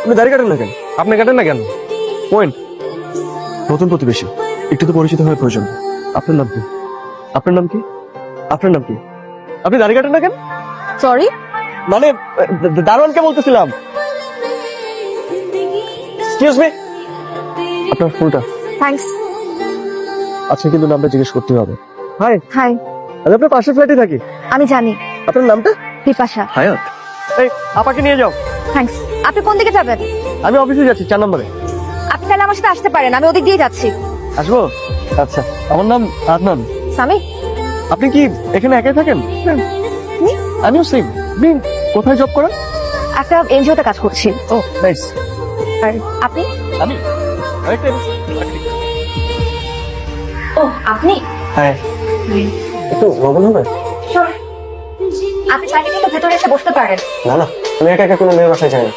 আপনি দাড়ি কাটেন না কেন? আপনি কাটেন না কেন? পয়েন্ট। নতুন প্রতিবেশী, একটু তো পরিচিত হওয়ার প্রয়োজন। আপনার নাম কি? আপনার নাম কি? আপনার নাম কি? আপনি দাড়ি কাটেন না কেন? সরি। মানে দারোয়ানকে বলতেছিলাম। এক্সকিউজ মি, আপনার ফুলটা। থ্যাঙ্কস। আচ্ছা, কিন্তু নামটা জিজ্ঞেস করতে হবে। Hi, hi. আমি আপনার পাশের ফ্ল্যাটে থাকি। আমি জানি। আপনার নামটা? বিপাশা। হায়াত। এই, আপাকে নিয়ে যাও। থ্যাঙ্কস। আপনি কোন দিকে যাবেন? আমি অফিসে যাচ্ছি, 4 নম্বরে। আপনি তাহলে আমার সাথে আসতে পারেন, আমি ওদিক দিয়ে যাচ্ছি। আসবো? আচ্ছা, আমার নাম আদনান। সামি। আপনি কি এখানে একাই থাকেন? আমিও সেম। আপনি কোথায় জব করেন? একটা এনজিওতে কাজ করছি। ও নাইস। আর আপনি? আমি ও আপনি? হ্যাঁ, একটু লবণ হবে? আপনি চাইলে কিন্তু ভেতরে এসে বসতে পারেন। না না, আমি একা একা কোনো মেয়ের বাসায় যাই না।